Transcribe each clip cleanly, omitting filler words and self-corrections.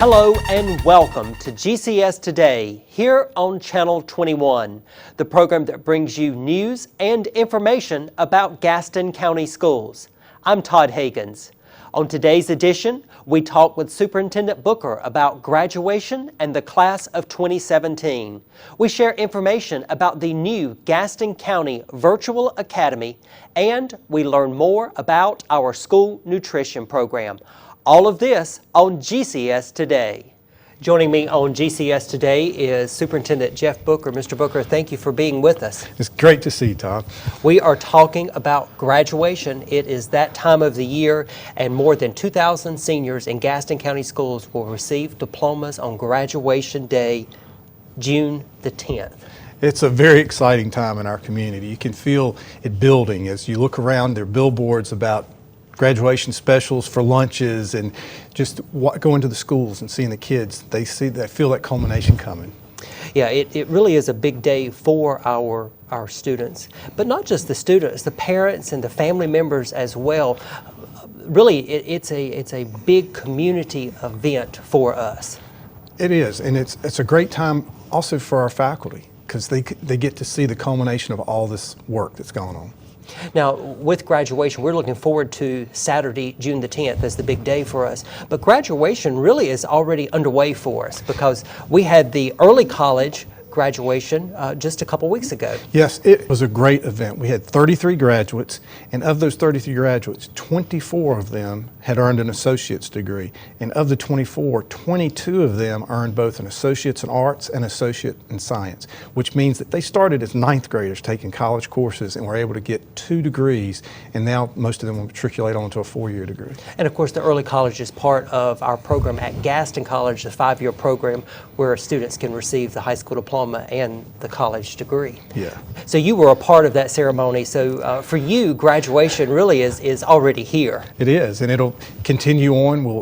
Hello and welcome to GCS Today here on Channel 21, the program that brings you news and information about Gaston County schools. I'm Todd Hagans. On today's edition, we talk with Superintendent Booker about graduation and the class of 2017. We share information about the new Gaston County Virtual Academy, and we learn more about our school nutrition program. All of this on GCS Today. Joining me on GCS Today is Superintendent Jeff Booker. Mr. Booker, thank you for being with us. It's great to see you, Todd. We are talking about graduation. It is that time of the year, and more than 2,000 seniors in Gaston County schools will receive diplomas on graduation day, June the 10th. It's a very exciting time in our community. You can feel it building as you look around. There are billboards about graduation specials for lunches, and just going to the schools and seeing the kids. They feel that culmination coming. Yeah, it really is a big day for our students, but not just the students, the parents and the family members as well. Really, it's a big community event for us. It is, and it's a great time also for our faculty because they get to see the culmination of all this work that's going on. Now, with graduation, we're looking forward to Saturday, June the 10th as the big day for us. But graduation really is already underway for us because we had the early college graduation just a couple weeks ago. Yes, it was a great event. We had 33 graduates, and of those 33 graduates, 24 of them had earned an associate's degree. And of the 24, 22 of them earned both an associate's in arts and associate in science, which means that they started as ninth graders taking college courses and were able to get 2 degrees, and now most of them will matriculate onto a 4-year degree. And of course, the early college is part of our program at Gaston College, the 5-year program where students can receive the high school diploma and the college degree. Yeah. So you were a part of that ceremony. So for you, graduation really is already here. It is, and it'll continue on. We'll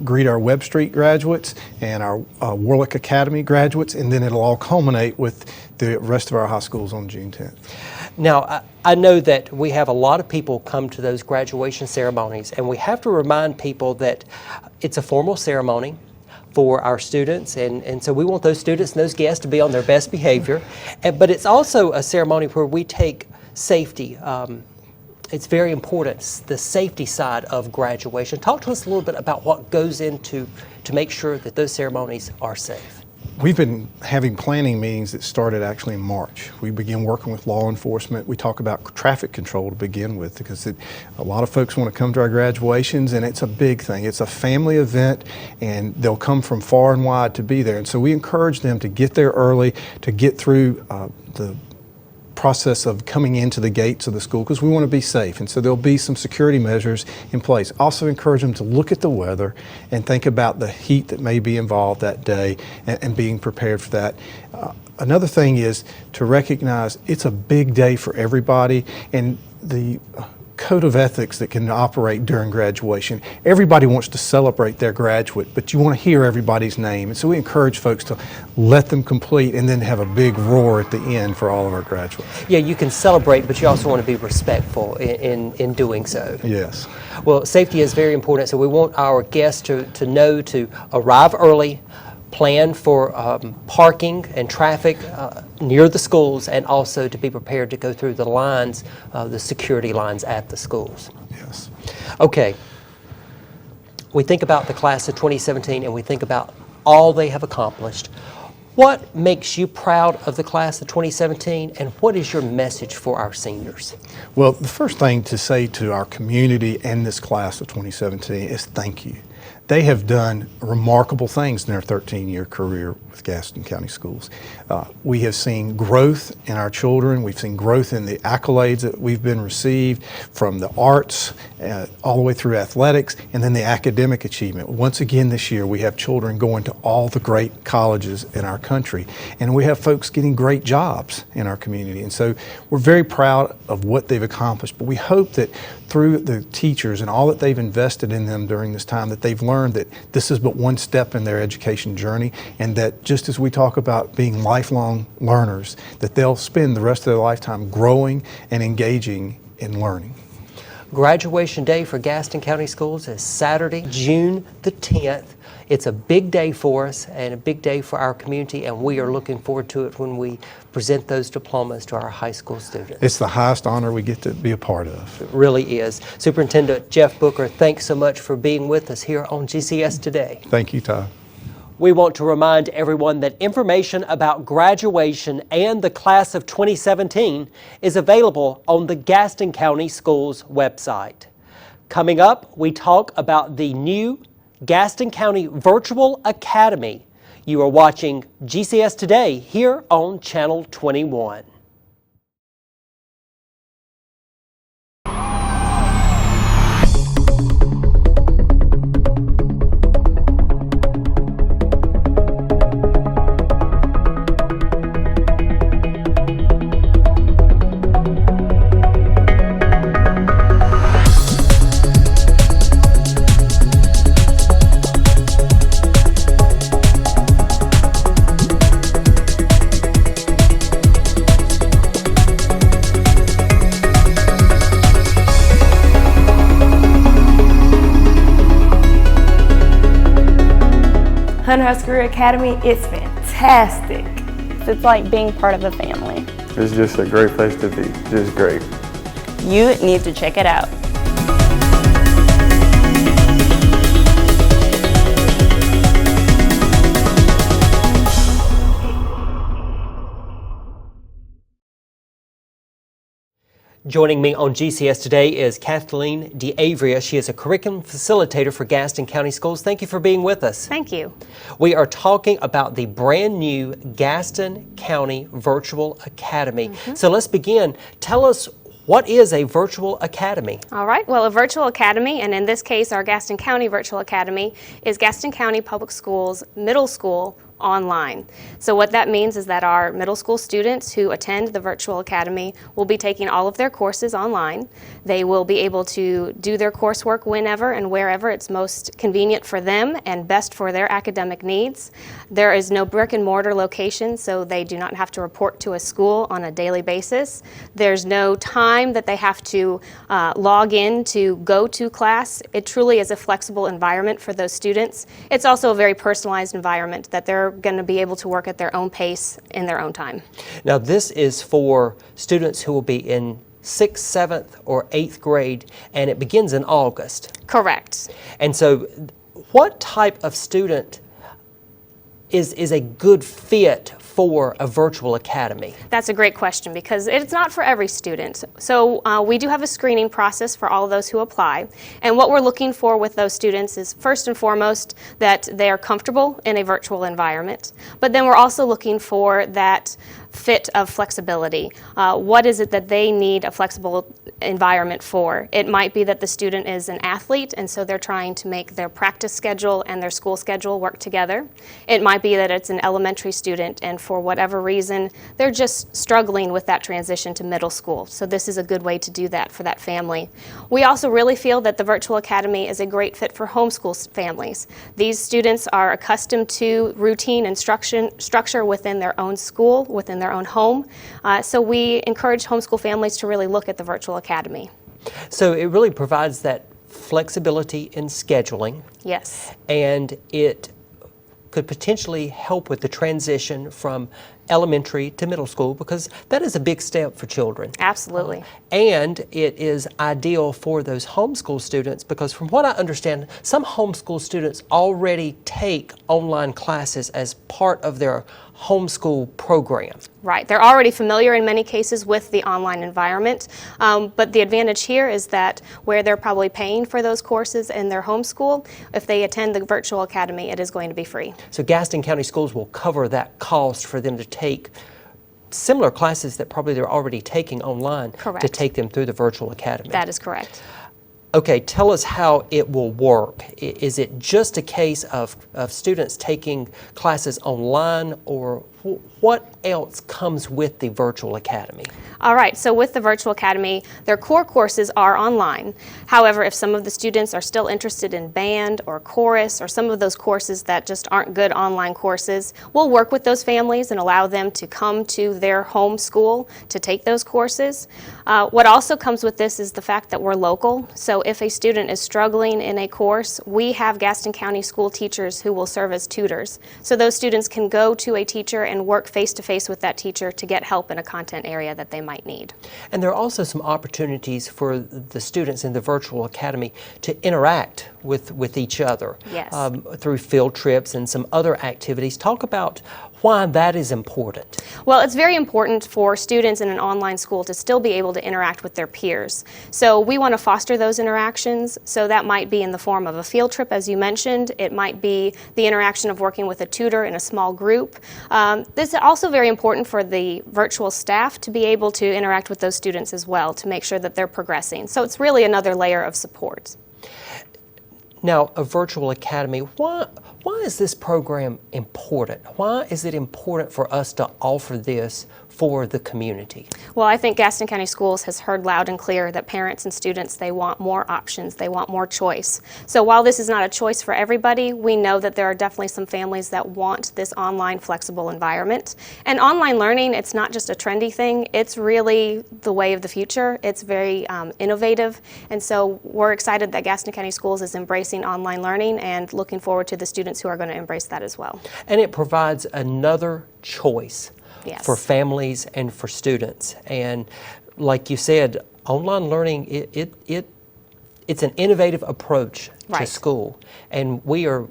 greet our Webb Street graduates and our Warlick Academy graduates, and then it'll all culminate with the rest of our high schools on June 10th. Now, I know that we have a lot of people come to those graduation ceremonies, and we have to remind people that it's a formal ceremony for our students, and so we want those students and those guests to be on their best behavior. But it's also a ceremony where we take safety. It's very important, the safety side of graduation. Talk to us a little bit about what goes into to make sure that those ceremonies are safe. We've been having planning meetings that started actually in March. We began working with law enforcement. We talk about traffic control to begin with because a lot of folks want to come to our graduations, and it's a big thing. It's a family event, and they'll come from far and wide to be there. And so we encourage them to get there early, to get through the process of coming into the gates of the school because we want to be safe, and so there'll be some security measures in place. Also encourage them to look at the weather and think about the heat that may be involved that day and being prepared for that. Another thing is to recognize it's a big day for everybody, and the code of ethics that can operate during graduation. Everybody wants to celebrate their graduate, but you want to hear everybody's name. And so we encourage folks to let them complete and then have a big roar at the end for all of our graduates. Yeah, you can celebrate, but you also want to be respectful in doing so. Yes. Well, safety is very important, so we want our guests to know to arrive early, plan for parking and traffic near the schools, and also to be prepared to go through the lines, the security lines at the schools. Yes. Okay. We think about the class of 2017 and we think about all they have accomplished. What makes you proud of the class of 2017, and what is your message for our seniors? Well, the first thing to say to our community and this class of 2017 is thank you. They have done remarkable things in their 13-year career with Gaston County Schools. We have seen growth in our children. We've seen growth in the accolades that we've been received from the arts all the way through athletics, and then the academic achievement. Once again this year, we have children going to all the great colleges in our country, and we have folks getting great jobs in our community. And so we're very proud of what they've accomplished, but we hope that through the teachers and all that they've invested in them during this time, that they've learned that this is but one step in their education journey, and that just as we talk about being lifelong learners, that they'll spend the rest of their lifetime growing and engaging in learning. Graduation day for Gaston County Schools is Saturday, June the 10th. It's a big day for us and a big day for our community, and we are looking forward to it when we present those diplomas to our high school students. It's the highest honor we get to be a part of. It really is. Superintendent Jeff Booker, thanks so much for being with us here on GCS Today. Thank you, Todd. We want to remind everyone that information about graduation and the class of 2017 is available on the Gaston County Schools website. Coming up, we talk about the new Gaston County Virtual Academy. You are watching GCS Today here on Channel 21. Husker Academy, it's fantastic. It's like being part of a family. It's just a great place to be, just great. You need to check it out. Joining me on GCS Today is Kathleen Avery. She is a curriculum facilitator for Gaston County Schools. Thank you for being with us. Thank you. We are talking about the brand new Gaston County Virtual Academy. So let's begin. Tell us, what is a virtual academy? All right, well, a virtual academy, and in this case our Gaston County Virtual Academy, is Gaston County Public Schools middle school online. So what that means is that our middle school students who attend the virtual academy will be taking all of their courses online. They will be able to do their coursework whenever and wherever it's most convenient for them and best for their academic needs. There is no brick and mortar location, so they do not have to report to a school on a daily basis. There's no time that they have to log in to go to class. It truly is a flexible environment for those students. It's also a very personalized environment that they're going to be able to work at their own pace in their own time. Now this is for students who will be in 6th, 7th, or 8th grade, and it begins in August. Correct. And so what type of student is a good fit for a virtual academy? That's a great question because it's not for every student. So we do have a screening process for all of those who apply. And what we're looking for with those students is first and foremost that they are comfortable in a virtual environment. But then we're also looking for that fit of flexibility. What is it that they need a flexible environment for? It might be that the student is an athlete and so they're trying to make their practice schedule and their school schedule work together. It might be that it's an elementary student and for whatever reason they're just struggling with that transition to middle school. So this is a good way to do that for that family. We also really feel that the Virtual Academy is a great fit for homeschool families. These students are accustomed to routine and structure within their own school, within their own home. So we encourage homeschool families to really look at the Virtual Academy. So it really provides that flexibility in scheduling. Yes. And it could potentially help with the transition from elementary to middle school, because that is a big step for children. Absolutely. And it is ideal for those homeschool students because from what I understand, some homeschool students already take online classes as part of their homeschool program. Right. They're already familiar in many cases with the online environment, but the advantage here is that where they're probably paying for those courses in their homeschool, if they attend the Virtual Academy, it is going to be free. So Gaston County Schools will cover that cost for them to take similar classes that probably they're already taking online. Correct. To take them through the Virtual Academy. That is correct. Okay, tell us how it will work. Is it just a case of students taking classes online, or what else comes with the Virtual Academy? All right, so with the Virtual Academy, their core courses are online. However, if some of the students are still interested in band or chorus or some of those courses that just aren't good online courses, we'll work with those families and allow them to come to their home school to take those courses. What also comes with this is the fact that we're local. So if a student is struggling in a course, we have Gaston County school teachers who will serve as tutors. So those students can go to a teacher and work face-to-face with that teacher to get help in a content area that they might need. And there are also some opportunities for the students in the Virtual Academy to interact with each other. Yes. Through field trips and some other activities. Talk about why that is important. Well, it's very important for students in an online school to still be able to interact with their peers. So we want to foster those interactions. So that might be in the form of a field trip, as you mentioned. It might be the interaction of working with a tutor in a small group. This is also very important for the virtual staff to be able to interact with those students as well to make sure that they're progressing. So it's really another layer of support. Now, a Virtual Academy, why is this program important? Why is it important for us to offer this for the community? Well, I think Gaston County Schools has heard loud and clear that parents and students, they want more options, they want more choice. So while this is not a choice for everybody, we know that there are definitely some families that want this online flexible environment. And online learning, it's not just a trendy thing, it's really the way of the future. It's very innovative. And so we're excited that Gaston County Schools is embracing online learning and looking forward to the students who are going to embrace that as well. And it provides another choice. Yes. For families and for students. And like you said, online learning, it's an innovative approach to Right. school. And we are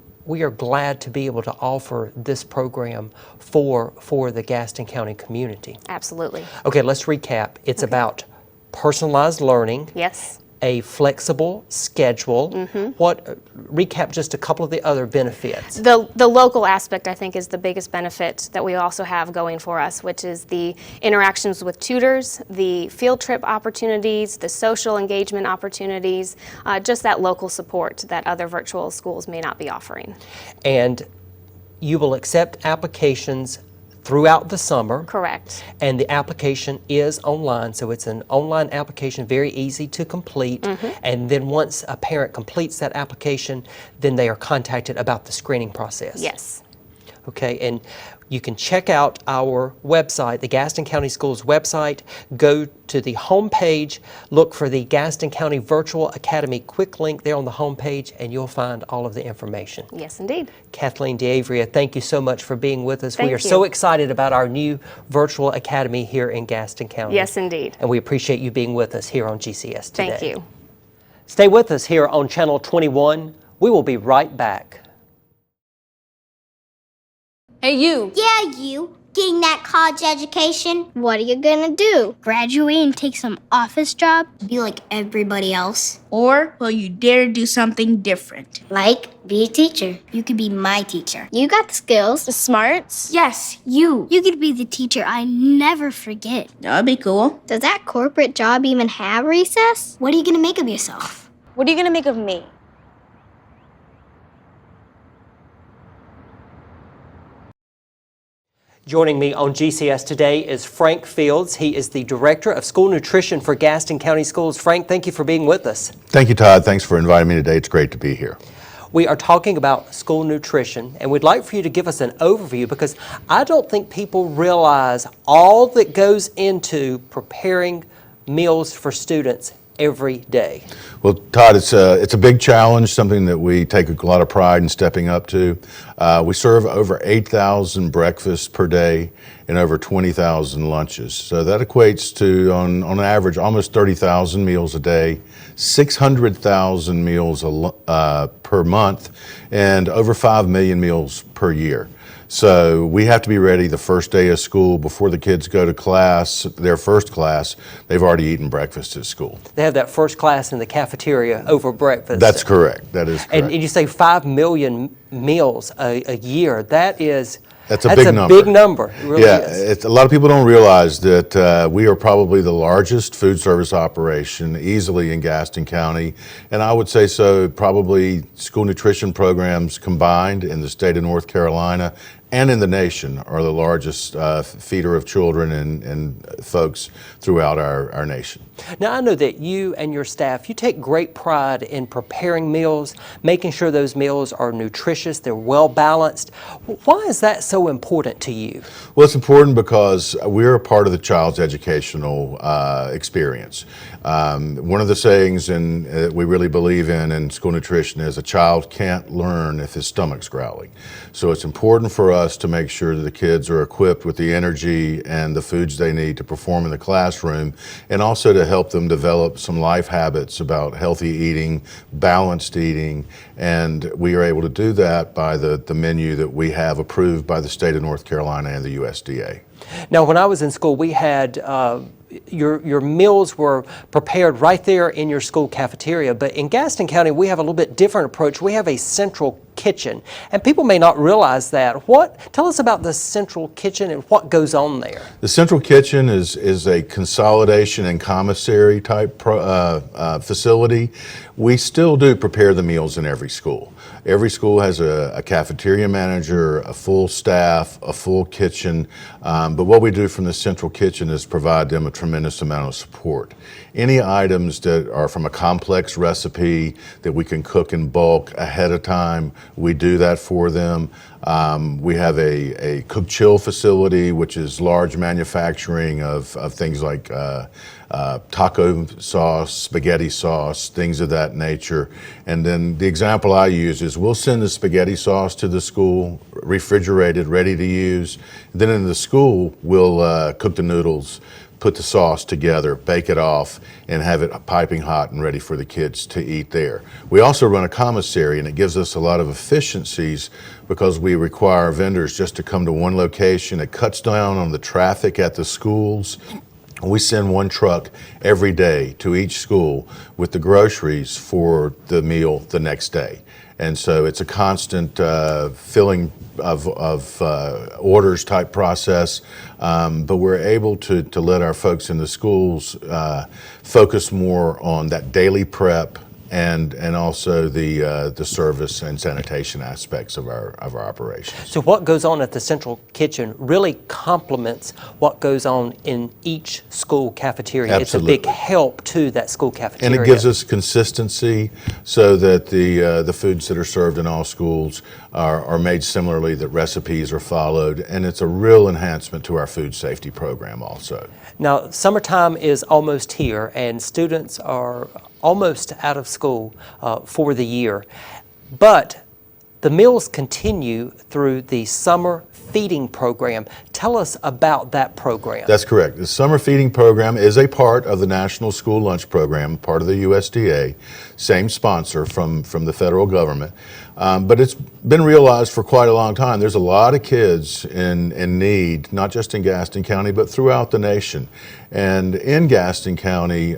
glad to be able to offer this program for the Gaston County community. Absolutely. Okay, let's recap. It's about personalized learning. Yes. A flexible schedule. Recap just a couple of the other benefits. The local aspect, I think, is the biggest benefit that we also have going for us, which is the interactions with tutors, the field trip opportunities, the social engagement opportunities, just that local support that other virtual schools may not be offering. And you will accept applications throughout the summer. Correct. And the application is online, so it's an online application, very easy to complete. And then once a parent completes that application, then they are contacted about the screening process. Yes. Okay, and you can check out our website, the Gaston County Schools website. Go to the home page, look for the Gaston County Virtual Academy quick link there on the home page, and you'll find all of the information. Yes, indeed. Kathleen Avery, thank you so much for being with us. Thank we are you. so excited about our new Virtual Academy here in Gaston County. Yes, indeed. And we appreciate you being with us here on GCS Today. Thank you. Stay with us here on Channel 21. We will be right back. Hey, you. Yeah, you. Getting that college education? What are you gonna do? Graduate and take some office job? Be like everybody else? Or will you dare do something different? Like, be a teacher. You could be my teacher. You got the skills. The smarts? Yes, you. You could be the teacher I never forget. That'd be cool. Does that corporate job even have recess? What are you gonna make of yourself? What are you going to make of me? Joining me on GCS Today is Frank Fields. He is the Director of School Nutrition for Gaston County Schools. Frank, thank you for being with us. Thank you, Todd. Thanks for inviting me today. It's great to be here. We are talking about school nutrition, and we'd like for you to give us an overview because I don't think people realize all that goes into preparing meals for students every day. Well, Todd, it's a big challenge, something that we take a lot of pride in stepping up to. We serve over 8,000 breakfasts per day and over 20,000 lunches. So that equates to, on average, almost 30,000 meals a day, 600,000 meals per month, and over 5 million meals per year. So we have to be ready the first day of school before the kids go to class, their first class. They've already eaten breakfast at school. They have that first class in the cafeteria over breakfast. That's correct. That is correct. And you say 5 million meals a year. That's a big number. Big number. It really is. A lot of people don't realize that we are probably the largest food service operation easily in Gaston County, and I would say so probably school nutrition programs combined in the state of North Carolina and in the nation are the largest feeder of children and folks throughout our nation. Now, I know that you and your staff, you take great pride in preparing meals, making sure those meals are nutritious, they're well balanced. Why is that so important to you? Well, it's important because we're a part of the child's educational experience. One of the sayings that we really believe in school nutrition is a child can't learn if his stomach's growling. So it's important for us to make sure that the kids are equipped with the energy and the foods they need to perform in the classroom, and also to help them develop some life habits about healthy eating, balanced eating, and we are able to do that by the menu that we have approved by the state of North Carolina and the USDA. Now, when I was in school, we had your meals were prepared right there in your school cafeteria, but in Gaston County, we have a little bit different approach. We have a central kitchen, and people may not realize that. Tell us about the central kitchen and what goes on there. The central kitchen is a consolidation and commissary type facility. We still do prepare the meals in every school. Every school has a cafeteria manager, a full staff, a full kitchen, but what we do from the central kitchen is provide them a tremendous amount of support. Any items that are from a complex recipe that we can cook in bulk ahead of time, we do that for them. We have a cook chill facility, which is large manufacturing of things like taco sauce, spaghetti sauce, things of that nature. And then the example I use is we'll send the spaghetti sauce to the school, refrigerated, ready to use. Then in the school, we'll cook the noodles, put the sauce together, bake it off, and have it piping hot and ready for the kids to eat there. We also run a commissary, and it gives us a lot of efficiencies because we require vendors just to come to one location. It cuts down on the traffic at the schools. We send one truck every day to each school with the groceries for the meal the next day. And so it's a constant filling of orders type process, but we're able to let our folks in the schools focus more on that daily prep and also the service and sanitation aspects of our operations. So what goes on at the central kitchen really complements what goes on in each school cafeteria. Absolutely. It's a big help to that school cafeteria. And it gives us consistency so that the foods that are served in all schools are made similarly, that recipes are followed, and it's a real enhancement to our food safety program also. Now, summertime is almost here, and students are almost out of school for the year. But the meals continue through the summer feeding program. Tell us about that program. That's correct. The summer feeding program is a part of the National School Lunch Program, part of the USDA, same sponsor from the federal government. But it's been realized for quite a long time. There's a lot of kids in need, not just in Gaston County, but throughout the nation. And in Gaston County,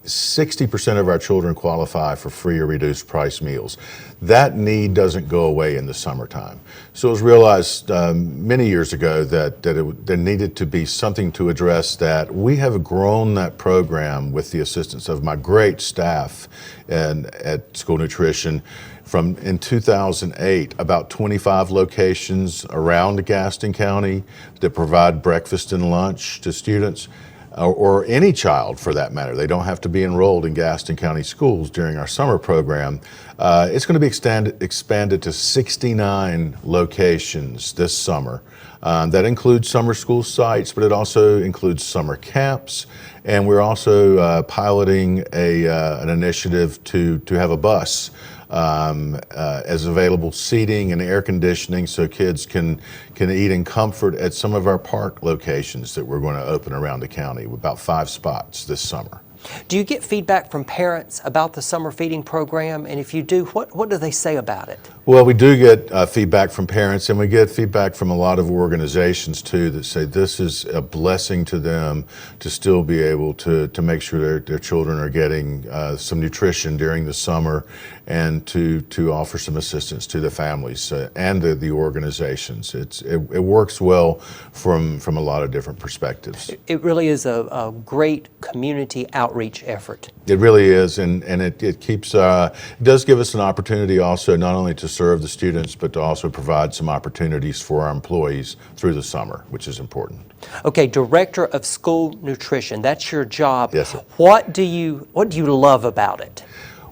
60% of our children qualify for free or reduced price meals. That need doesn't go away in the summertime. So it was realized many years ago that there needed to be something to address that. We have grown that program with the assistance of my great staff at School Nutrition. From in 2008, about 25 locations around Gaston County that provide breakfast and lunch to students. Or any child for that matter. They don't have to be enrolled in Gaston County schools during our summer program. It's going to be expanded to 69 locations this summer. That includes summer school sites, but it also includes summer camps. And we're also piloting an initiative to have a bus as available seating and air conditioning so kids can eat in comfort at some of our park locations that we're going to open around the county, about 5 spots this summer. Do you get feedback from parents about the summer feeding program? And if you do, what do they say about it? Well, we do get feedback from parents, and we get feedback from a lot of organizations too that say this is a blessing to them to still be able to make sure their children are getting some nutrition during the summer, and to offer some assistance to the families and the organizations. It works well from a lot of different perspectives. It really is a great community outreach outreach effort. It really is, and it keeps, it does give us an opportunity also not only to serve the students, but to also provide some opportunities for our employees through the summer, which is important. Okay, Director of School Nutrition, that's your job. Yes, sir. What do you love about it?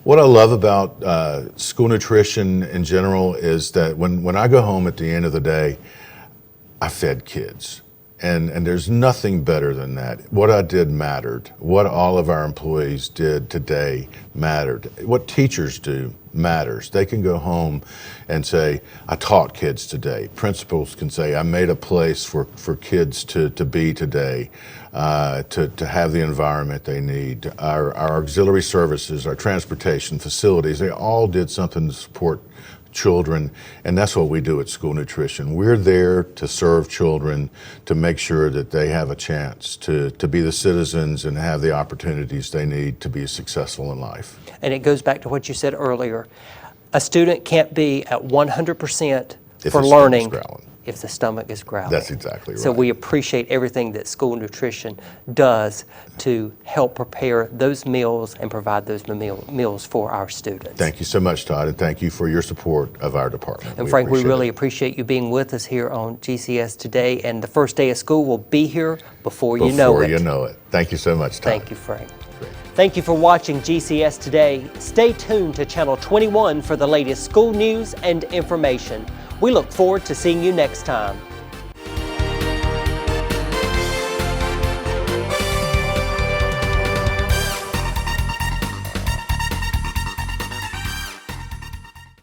What I love about school nutrition in general is that when I go home at the end of the day, I fed kids. And there's nothing better than that. What I did mattered. What all of our employees did today mattered. What teachers do matters. They can go home and say, I taught kids today. Principals can say, I made a place for kids to be today, to have the environment they need. Our auxiliary services, our transportation facilities, they all did something to support children, and that's what we do at School Nutrition. We're there to serve children, to make sure that they have a chance to be the citizens and have the opportunities they need to be successful in life. And it goes back to what you said earlier. A student can't be at 100% for learning if the stomach is growling. That's exactly right. So we appreciate everything that School Nutrition does to help prepare those meals and provide those meals for our students. Thank you so much, Todd, and thank you for your support of our department. And Frank, we really appreciate you being with us here on GCS Today, and the first day of school will be here before you know it. Before you know it. Thank you so much, Todd. Thank you, Frank. Thank you for watching GCS Today. Stay tuned to Channel 21 for the latest school news and information. We look forward to seeing you next time.